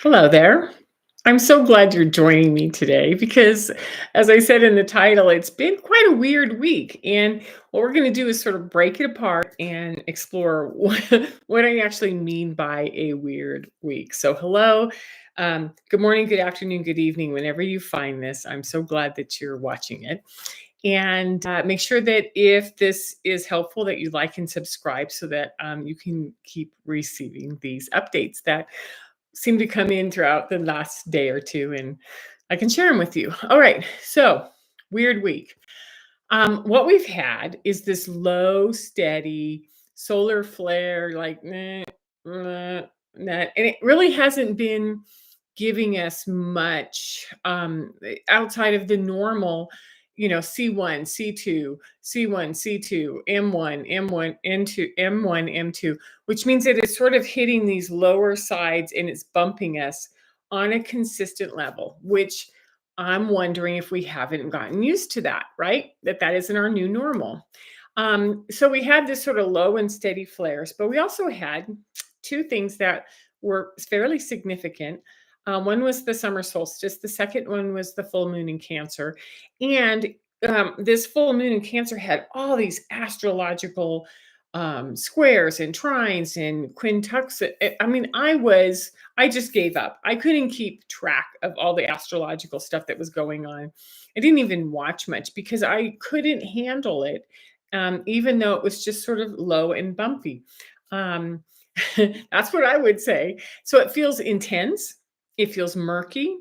Hello there. I'm so glad you're joining me today because, as I said in the title, it's been quite a weird week. And what we're going to do is sort of break it apart and explore what I actually mean by a weird week. So, hello, good morning, good afternoon, good evening, whenever you find this. I'm so glad that you're watching it. And make sure that if this is helpful, that you like and subscribe so that you can keep receiving these updates that seem to come in throughout the last day or two, and I can share them with you. All right. So, weird week. What we've had is this low, steady solar flare, like, nah, nah, and it really hasn't been giving us much outside of the normal, C1, C2, C1, C2, M1, M1, N2, M1, M2, which means that it's sort of hitting these lower sides and it's bumping us on a consistent level, which I'm wondering if we haven't gotten used to that, right? That isn't our new normal. So we had this sort of low and steady flares, but we also had two things that were fairly significant. One was the summer solstice. The second one was the full moon in Cancer. And this full moon in Cancer had all these astrological squares and trines and quintups. I mean, I just gave up. I couldn't keep track of all the astrological stuff that was going on. I didn't even watch much because I couldn't handle it, even though it was just sort of low and bumpy. Um, that's what I would say. So it feels intense. It feels murky.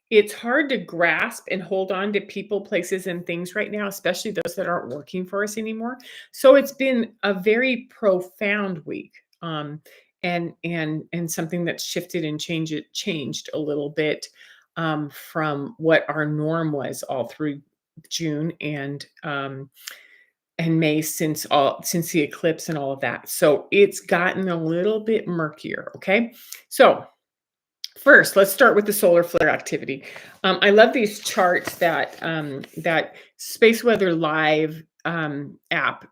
It's hard to grasp and hold on to people, places, and things right now, especially those that aren't working for us anymore. So it's been a very profound week, and something that's shifted and changed a little bit from what our norm was all through June and May since the eclipse and all of that. So it's gotten a little bit murkier. Okay, so first, let's start with the solar flare activity. I love these charts that Space Weather Live app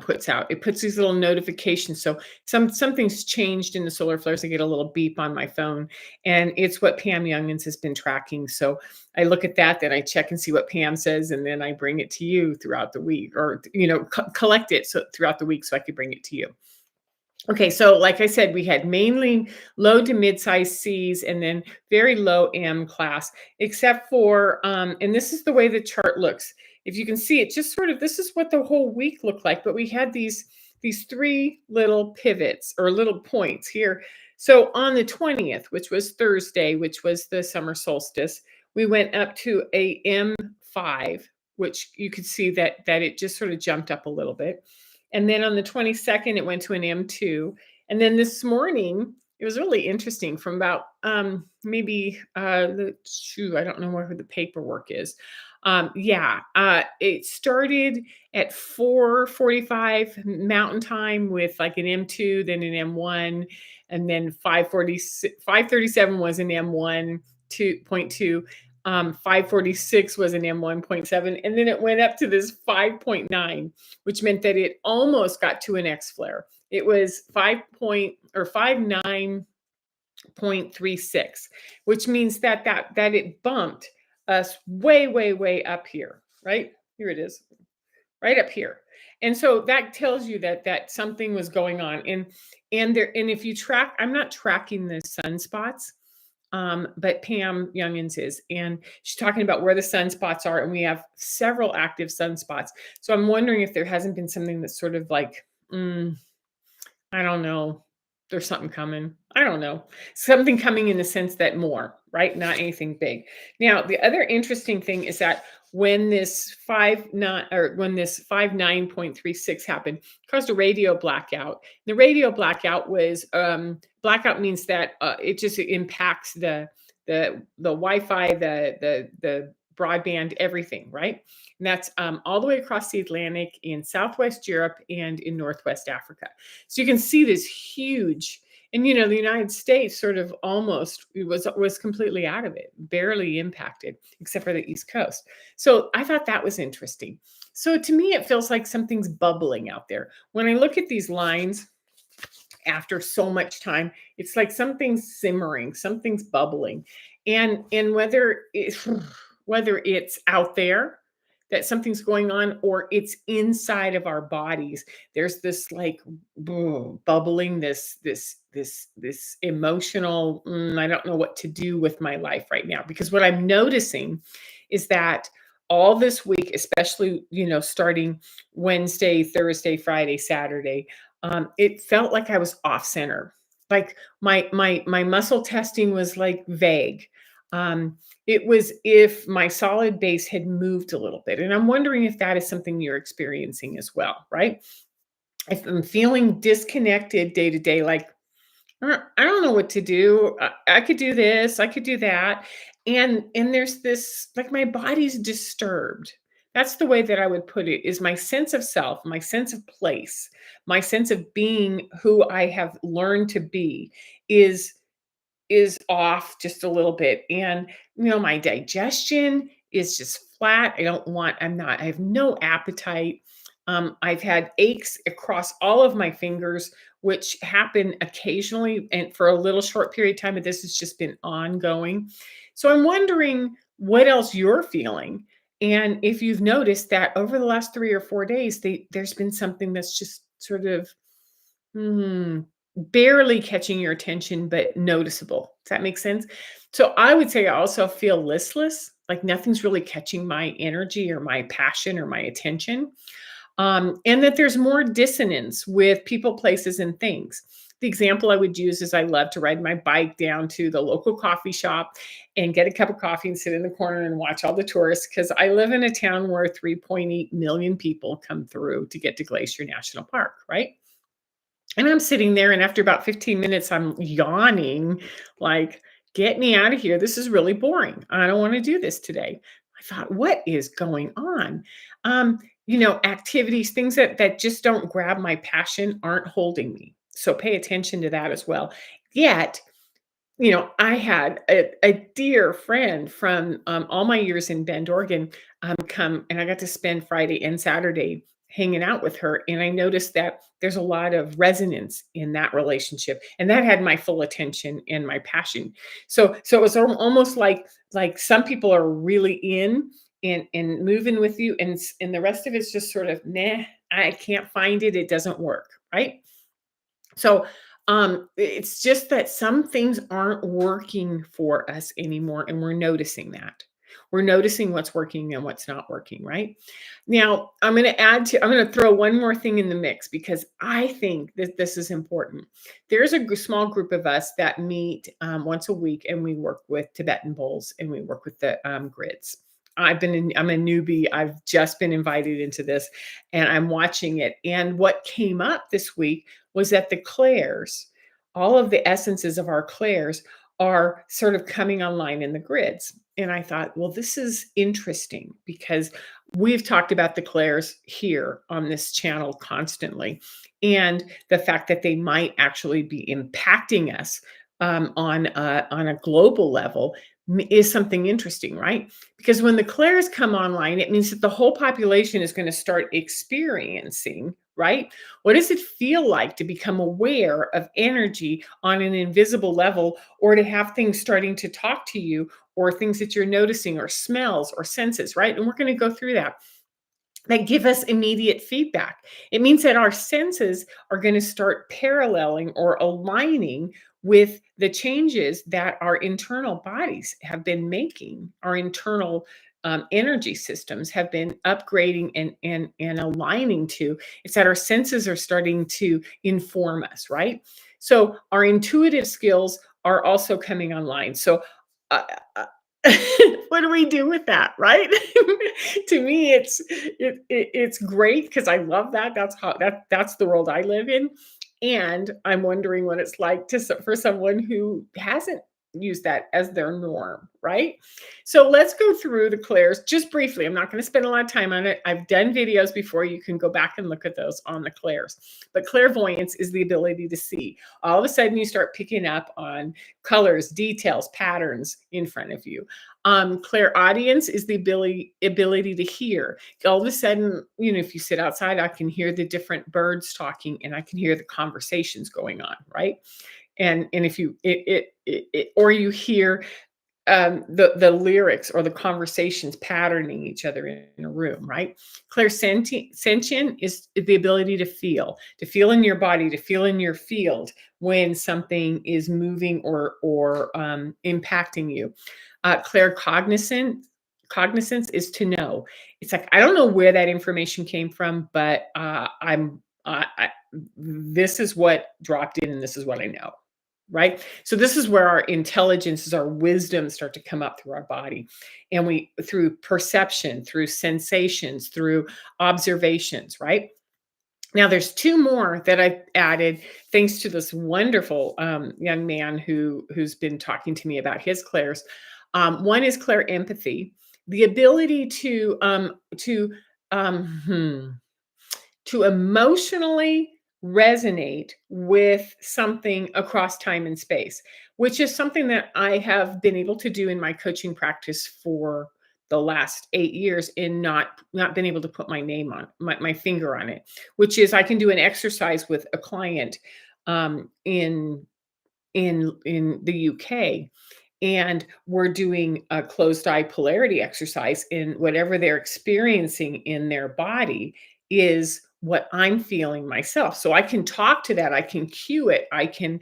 puts out. It puts these little notifications. So something's changed in the solar flares. I get a little beep on my phone, and it's what Pam Youngins has been tracking. So I look at that, then I check and see what Pam says, and then I bring it to you throughout the week, or collect it so throughout the week so I could bring it to you. Okay, so like I said, we had mainly low to mid-size Cs and then very low M class, except for, and this is the way the chart looks. If you can see it, just sort of, this is what the whole week looked like, but we had these three little pivots or little points here. So on the 20th, which was Thursday, which was the summer solstice, we went up to a M5, which you could see that it just sort of jumped up a little bit. And then on the 22nd, it went to an M2. And then this morning, it was really interesting from about maybe I don't know where the paperwork is. It started at 4:45 Mountain Time with like an M2, then an M1, and then 5:37 was an M1 2.2. 5:46 was an M1.7, and then it went up to this 5.9, which meant that it almost got to an X flare. It was 59.36, which means that it bumped us way, way, way up here. Right here it is, right up here. And so that tells you that something was going on. And if you track, I'm not tracking the sunspots, but Pam Youngins is, and she's talking about where the sunspots are, and we have several active sunspots. So I'm wondering if there hasn't been something that's sort of like, I don't know, there's something coming. I don't know, something coming in the sense that more, right? Not anything big. Now, the other interesting thing is that when this 59.36 happened, it caused a radio blackout. The radio blackout was blackout means that it impacts the Wi-Fi, the broadband, everything, right? And that's all the way across the Atlantic in Southwest Europe and in Northwest Africa. So you can see this huge, and the United States sort of almost was completely out of it, barely impacted, except for the East Coast. So I thought that was interesting. So to me, it feels like something's bubbling out there. When I look at these lines, after so much time. It's like something's simmering, something's bubbling. And whether it's whether it's out there that something's going on or it's inside of our bodies, there's this like bubbling, this emotional, I don't know what to do with my life right now. Because what I'm noticing is that all this week, especially, starting Wednesday, Thursday, Friday, Saturday, it felt like I was off center. Like my muscle testing was like vague. It was if my solid base had moved a little bit, and I'm wondering if that is something you're experiencing as well, right? If I'm feeling disconnected day to day, like I don't know what to do. I could do this, I could do that. And there's this like my body's disturbed. That's the way that I would put it, is my sense of self, my sense of place, my sense of being who I have learned to be is is off just a little bit. And, my digestion is just flat. I have no appetite. I've had aches across all of my fingers, which happen occasionally and for a little short period of time, but this has just been ongoing. So I'm wondering what else you're feeling. And if you've noticed that over the last 3 or 4 days, there's been something that's just sort of barely catching your attention, but noticeable. Does that make sense? So I would say I also feel listless, like nothing's really catching my energy or my passion or my attention. And that there's more dissonance with people, places, and things. The example I would use is I love to ride my bike down to the local coffee shop and get a cup of coffee and sit in the corner and watch all the tourists because I live in a town where 3.8 million people come through to get to Glacier National Park, right? And I'm sitting there, and after about 15 minutes, I'm yawning, like, get me out of here. This is really boring. I don't want to do this today. I thought, what is going on? Activities, things that just don't grab my passion aren't holding me. So pay attention to that as well. Yet I had a dear friend from all my years in Bend, Oregon, come, and I got to spend Friday and Saturday hanging out with her. And I noticed that there's a lot of resonance in that relationship, and that had my full attention and my passion. So it was almost like some people are really in and moving with you, and the rest of it's just sort of nah. I can't find it. It doesn't work, right? So, it's just that some things aren't working for us anymore, and we're noticing that. We're noticing what's working and what's not working, right? Now, I'm going to throw one more thing in the mix because I think that this is important. There's a small group of us that meet once a week, and we work with Tibetan bowls and we work with the grids. I'm a newbie. I've just been invited into this and I'm watching it. And what came up this week was that the clairs, all of the essences of our clairs are sort of coming online in the grids. And I thought, well, this is interesting because we've talked about the clairs here on this channel constantly. And the fact that they might actually be impacting us on a global level is something interesting, right? Because when the clairs come online, it means that the whole population is going to start experiencing, right? What does it feel like to become aware of energy on an invisible level, or to have things starting to talk to you, or things that you're noticing, or smells, or senses, right? And we're going to go through that give us immediate feedback. It means that our senses are going to start paralleling or aligning with the changes that our internal bodies have been making. Our internal energy systems have been upgrading and aligning to. It's that our senses are starting to inform us, right? So our intuitive skills are also coming online. So uh, uh, what do we do with that, right? To me, it's great because I love that. That's the world I live in, and I'm wondering what it's like for someone who hasn't use that as their norm, right? So let's go through the clairs just briefly. I'm not going to spend a lot of time on it. I've done videos before. You can go back and look at those on the clairs. But clairvoyance is the ability to see. All of a sudden, you start picking up on colors, details, patterns in front of you. Clairaudience is the ability to hear. All of a sudden, if you sit outside, I can hear the different birds talking, and I can hear the conversations going on, right? And if you or you hear the lyrics or the conversations patterning each other in a room, right? Clairsentient is the ability to feel in your body, to feel in your field when something is moving or impacting you. Cognizance is to know. It's like I don't know where that information came from, but this is what dropped in, and this is what I know, right? So this is where our intelligences, our wisdom start to come up through our body. And we, through perception, through sensations, through observations, right? Now there's two more that I added thanks to this wonderful young man who's been talking to me about his clairs. One is clair empathy, the ability um, hmm, to emotionally resonate with something across time and space, which is something that I have been able to do in my coaching practice for the last 8 years and not been able to put my name on my finger on it, which is I can do an exercise with a client in the UK, and we're doing a closed eye polarity exercise, in whatever they're experiencing in their body is what I'm feeling myself. So I can talk to that, I can cue it, I can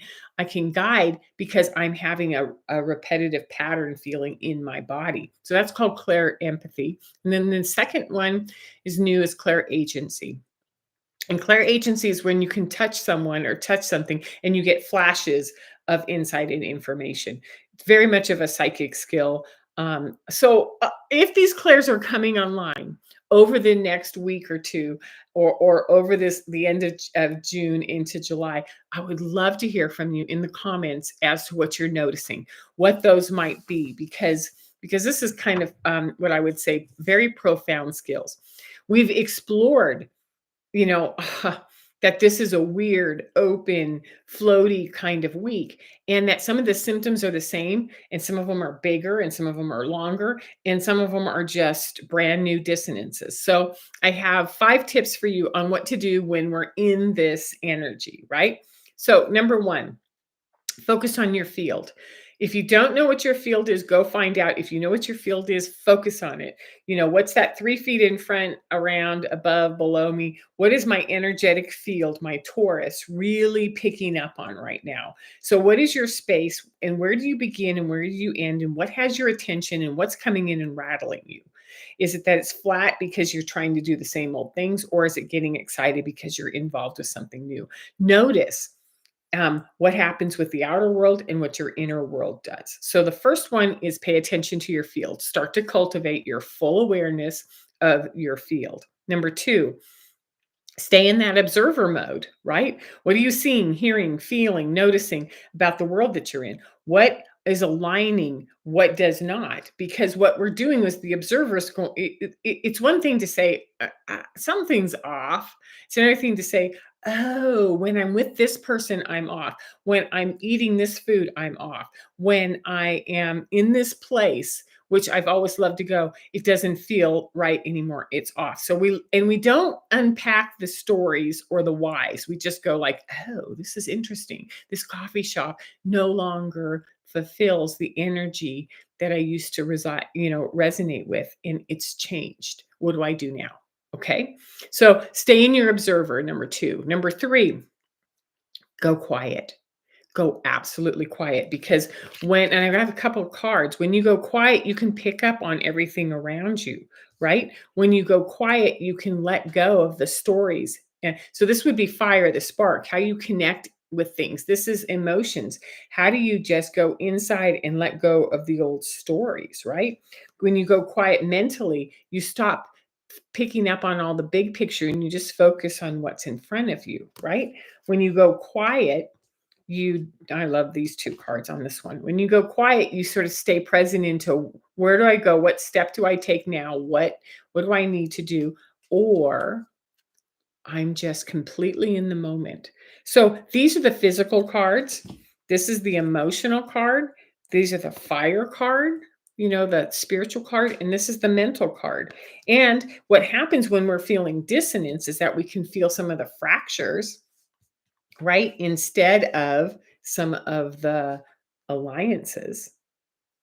guide because I'm having a repetitive pattern feeling in my body. So that's called clair empathy. And then the second one is new, is clair agency. And clair agency is when you can touch someone or touch something and you get flashes of insight and information. It's very much of a psychic skill. So if these clairs are coming online over the next week or two, or over the end of June into July, I would love to hear from you in the comments as to what you're noticing, what those might be, because this is kind of what I would say very profound skills. We've explored, you know, that this is a weird, open, floaty kind of week, and that some of the symptoms are the same, and some of them are bigger, and some of them are longer, and some of them are just brand new dissonances. So I have 5 tips for you on what to do when we're in this energy, right? So number 1, focus on your field. If you don't know what your field is, go find out. If you know what your field is, focus on it. What's that 3 feet in front, around, above, below me? What is my energetic field, my torus, really picking up on right now? So what is your space, and where do you begin and where do you end, and what has your attention, and what's coming in and rattling you? Is it that it's flat because you're trying to do the same old things, or is it getting excited because you're involved with something new? Notice what happens with the outer world and what your inner world does. So the first one is pay attention to your field. Start to cultivate your full awareness of your field. Number 2, stay in that observer mode, right? What are you seeing, hearing, feeling, noticing about the world that you're in? What is aligning, what does not? Because what we're doing is the observers go, it's one thing to say something's off. It's another thing to say, oh, when I'm with this person, I'm off. When I'm eating this food, I'm off. When I am in this place, which I've always loved to go, it doesn't feel right anymore. It's off. So we don't unpack the stories or the whys. We just go like, oh, this is interesting. This coffee shop no longer fulfills the energy that I used to resonate with, and it's changed. What do I do now? Okay. So stay in your observer, number 2. Number 3, go quiet. Go absolutely quiet, because and I have a couple of cards, when you go quiet, you can pick up on everything around you, right? When you go quiet, you can let go of the stories. And so this would be fire, the spark, how you connect with things. This is emotions. How do you just go inside and let go of the old stories, right? When you go quiet mentally, you stop picking up on all the big picture and you just focus on what's in front of you, right? When you go quiet, I love these two cards on this one. When you go quiet, you sort of stay present into where do I go? What step do I take now? What do I need to do? Or I'm just completely in the moment. So these are the physical cards. This is the emotional card. These are the fire card, the spiritual card, and this is the mental card. And what happens when we're feeling dissonance is that we can feel some of the fractures, right? Instead of some of the alliances,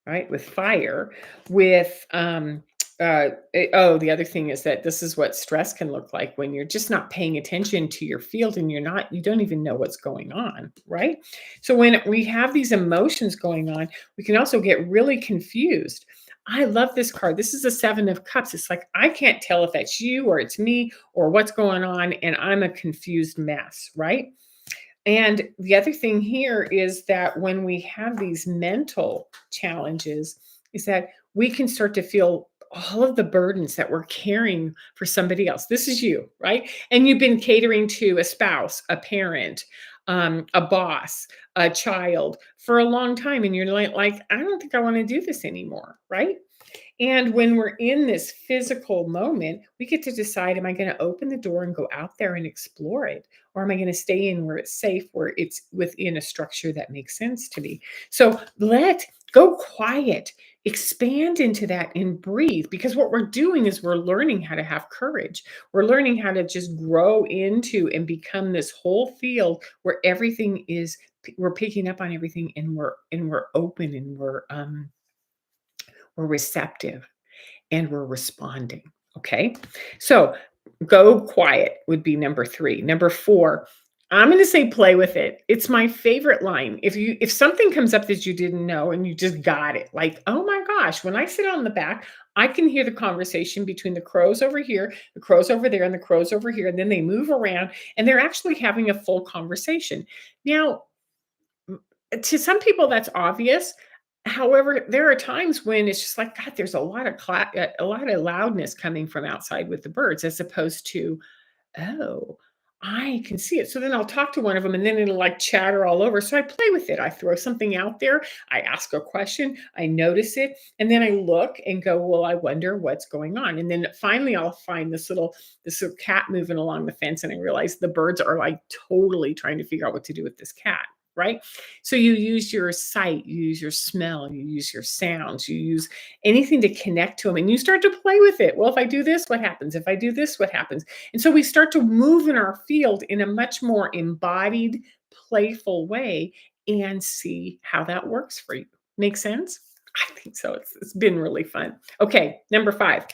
right? With fire, with the other thing is that this is what stress can look like when you're just not paying attention to your field and you don't even know what's going on, right? So when we have these emotions going on, we can also get really confused. I love this card. This is a 7 of Cups. It's like I can't tell if that's you or it's me or what's going on, and I'm a confused mess, right? And the other thing here is that when we have these mental challenges, is that we can start to feel all of the burdens that we're carrying for somebody else. This is you, right? And you've been catering to a spouse, a parent, a boss, a child for a long time. And you're like, I don't think I want to do this anymore, right? And when we're in this physical moment, we get to decide, am I going to open the door and go out there and explore it? Or am I going to stay in where it's safe, where it's within a structure that makes sense to me? So go quiet, expand into that and breathe. Because what we're doing is we're learning how to have courage. We're learning how to just grow into and become this whole field where we're picking up on everything, and we're open, and we're receptive, and we're responding. Okay. So go quiet would be number 3. Number 4, I'm going to say play with it. It's my favorite line. If something comes up that you didn't know and you just got it, like, oh my gosh, when I sit on the back, I can hear the conversation between the crows over here, the crows over there, and the crows over here. And then they move around and they're actually having a full conversation. Now, to some people, that's obvious. However, there are times when it's just like, God, there's a lot of loudness coming from outside with the birds, as opposed to, oh, I can see it. So then I'll talk to one of them, and then it'll like chatter all over. So I play with it. I throw something out there. I ask a question. I notice it. And then I look and go, well, I wonder what's going on. And then finally I'll find this little cat moving along the fence. And I realize the birds are like totally trying to figure out what to do with this cat. Right. So you use your sight, you use your smell, you use your sounds, you use anything to connect to them, and you start to play with it. Well, if I do this, what happens? If I do this, what happens? And so we start to move in our field in a much more embodied, playful way, and see how that works for you. Make sense? I think so. It's been really fun. Okay, number 5.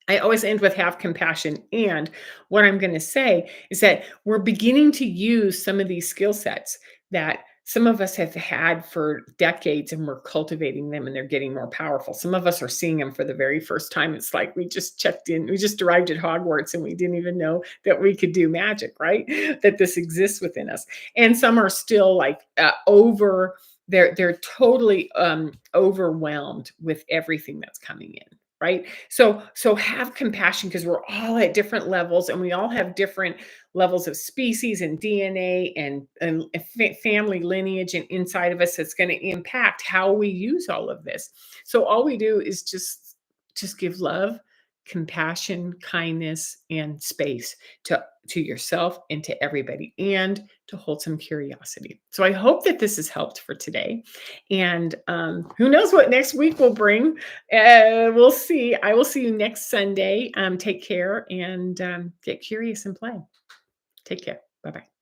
I always end with have compassion. And what I'm going to say is that we're beginning to use some of these skill sets that some of us have had for decades, and we're cultivating them, and they're getting more powerful. Some of us are seeing them for the very first time. It's like we just arrived at Hogwarts and we didn't even know that we could do magic, right? That this exists within us. And some are still like they're totally overwhelmed with everything that's coming in. Right. So have compassion, because we're all at different levels, and we all have different levels of species and DNA and family lineage and inside of us that's going to impact how we use all of this. So all we do is just give love, compassion, kindness, and space to yourself and to everybody, and to hold some curiosity. So I hope that this has helped for today. And who knows what next week will bring. We'll see. I will see you next Sunday. Take care, and get curious and play. Take care. Bye-bye.